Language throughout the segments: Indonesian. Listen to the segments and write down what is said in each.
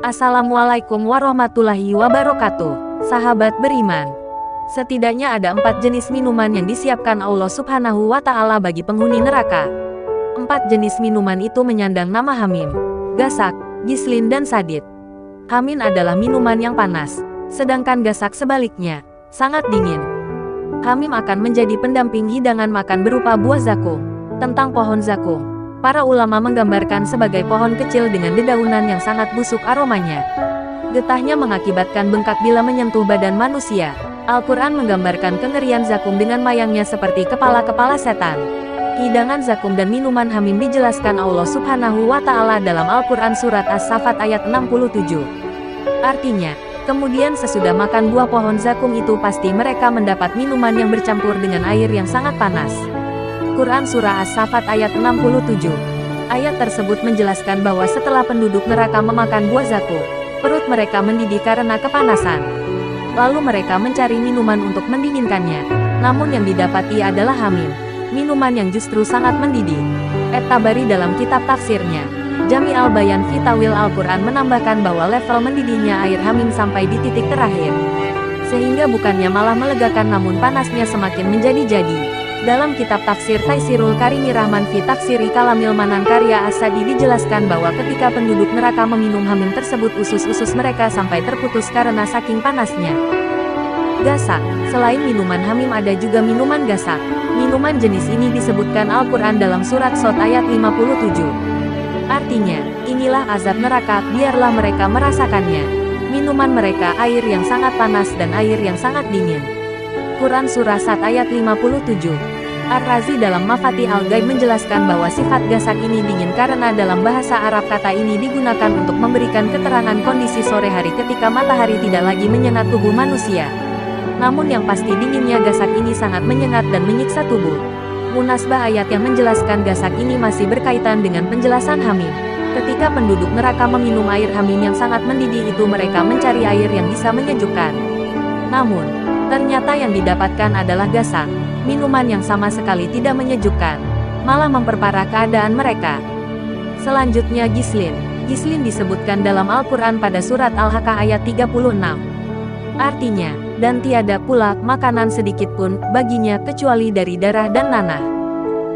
Assalamualaikum warahmatullahi wabarakatuh. Sahabat beriman, setidaknya ada 4 jenis minuman yang disiapkan Allah Subhanahu wa Ta'ala bagi penghuni neraka. 4 jenis minuman itu menyandang nama Hamim, Ghasak, Ghislin dan Sadid. Hamim adalah minuman yang panas, sedangkan Ghasak sebaliknya, sangat dingin. Hamim akan menjadi pendamping hidangan makan berupa buah zakum. Tentang pohon zakum, para ulama menggambarkan sebagai pohon kecil dengan dedaunan yang sangat busuk aromanya. Getahnya mengakibatkan bengkak bila menyentuh badan manusia. Al-Quran menggambarkan kengerian zakum dengan mayangnya seperti kepala-kepala setan. Hidangan zakum dan minuman Hamim dijelaskan Allah Subhanahu wa Ta'ala dalam Al-Quran Surat As-Saffat ayat 67. Artinya, kemudian sesudah makan buah pohon zakum itu pasti mereka mendapat minuman yang bercampur dengan air yang sangat panas. Quran Surah As-Saffat ayat 67. Ayat tersebut menjelaskan bahwa setelah penduduk neraka memakan buah zakum, perut mereka mendidih karena kepanasan. Lalu mereka mencari minuman untuk mendinginkannya. Namun yang didapati adalah Hamim, minuman yang justru sangat mendidih. At-Tabari dalam kitab tafsirnya, Jami al-Bayan fi Tawil Al-Quran menambahkan bahwa level mendidihnya air Hamim sampai di titik terakhir. Sehingga bukannya malah melegakan namun panasnya semakin menjadi-jadi. Dalam kitab tafsir Taisirul Karimi Rahman fi Tafsiri Kalamil Manan karya As-Sadi dijelaskan bahwa ketika penduduk neraka meminum Hamim tersebut usus-usus mereka sampai terputus karena saking panasnya. Ghasak. Selain minuman Hamim ada juga minuman Ghasak. Minuman jenis ini disebutkan Al-Quran dalam surat Shad ayat 57. Artinya, inilah azab neraka, biarlah mereka merasakannya. Minuman mereka air yang sangat panas dan air yang sangat dingin. Quran Surah Shad ayat 57. Ar-Razi dalam Mafatih Al-Ghaib menjelaskan bahwa sifat Ghasak ini dingin karena dalam bahasa Arab kata ini digunakan untuk memberikan keterangan kondisi sore hari ketika matahari tidak lagi menyengat tubuh manusia. Namun yang pasti dinginnya Ghasak ini sangat menyengat dan menyiksa tubuh. Munasbah ayat yang menjelaskan Ghasak ini masih berkaitan dengan penjelasan Hamim. Ketika penduduk neraka meminum air Hamim yang sangat mendidih itu mereka mencari air yang bisa menyejukkan. Namun, ternyata yang didapatkan adalah Ghasak, minuman yang sama sekali tidak menyejukkan, malah memperparah keadaan mereka. Selanjutnya Ghislin. Ghislin disebutkan dalam Al-Quran pada surat Al-Haqqah ayat 36. Artinya, dan tiada pula makanan sedikit pun baginya kecuali dari darah dan nanah.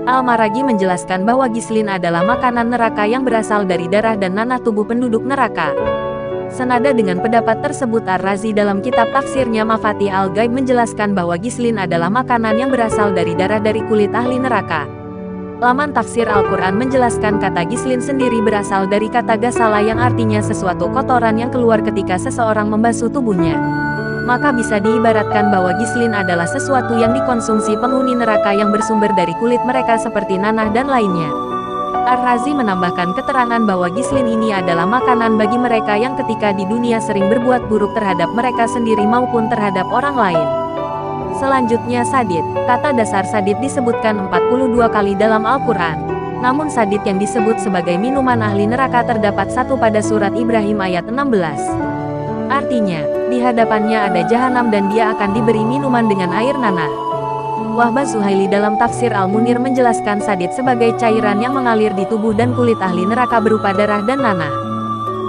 Al-Maragi menjelaskan bahwa Ghislin adalah makanan neraka yang berasal dari darah dan nanah tubuh penduduk neraka. Senada dengan pendapat tersebut Ar-Razi dalam kitab tafsirnya Mafatih Al-Ghaib menjelaskan bahwa Ghislin adalah makanan yang berasal dari darah dari kulit ahli neraka. Laman tafsir Al-Quran menjelaskan kata Ghislin sendiri berasal dari kata ghasala yang artinya sesuatu kotoran yang keluar ketika seseorang membasuh tubuhnya. Maka bisa diibaratkan bahwa Ghislin adalah sesuatu yang dikonsumsi penghuni neraka yang bersumber dari kulit mereka seperti nanah dan lainnya. Ar-Razi menambahkan keterangan bahwa Ghislin ini adalah makanan bagi mereka yang ketika di dunia sering berbuat buruk terhadap mereka sendiri maupun terhadap orang lain. Selanjutnya Sadid. Kata dasar Sadid disebutkan 42 kali dalam Al-Quran. Namun Sadid yang disebut sebagai minuman ahli neraka terdapat satu pada surat Ibrahim ayat 16. Artinya, di hadapannya ada jahanam dan dia akan diberi minuman dengan air nanah. Wahbah Zuhaili dalam tafsir Al-Munir menjelaskan Sadid sebagai cairan yang mengalir di tubuh dan kulit ahli neraka berupa darah dan nanah.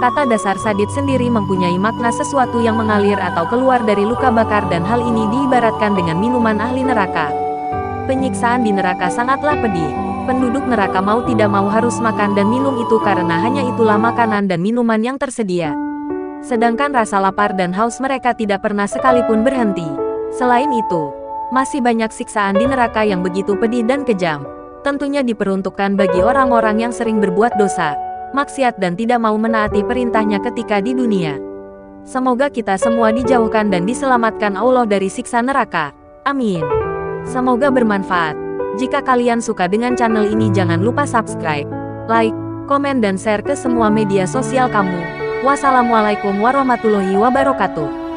Kata dasar Sadid sendiri mempunyai makna sesuatu yang mengalir atau keluar dari luka bakar dan hal ini diibaratkan dengan minuman ahli neraka. Penyiksaan di neraka sangatlah pedih. Penduduk neraka mau tidak mau harus makan dan minum itu karena hanya itulah makanan dan minuman yang tersedia. Sedangkan rasa lapar dan haus mereka tidak pernah sekalipun berhenti. Selain itu, masih banyak siksaan di neraka yang begitu pedih dan kejam. Tentunya diperuntukkan bagi orang-orang yang sering berbuat dosa, maksiat dan tidak mau menaati perintahnya ketika di dunia. Semoga kita semua dijauhkan dan diselamatkan Allah dari siksa neraka. Amin. Semoga bermanfaat. Jika kalian suka dengan channel ini jangan lupa subscribe, like, komen dan share ke semua media sosial kamu. Wassalamualaikum warahmatullahi wabarakatuh.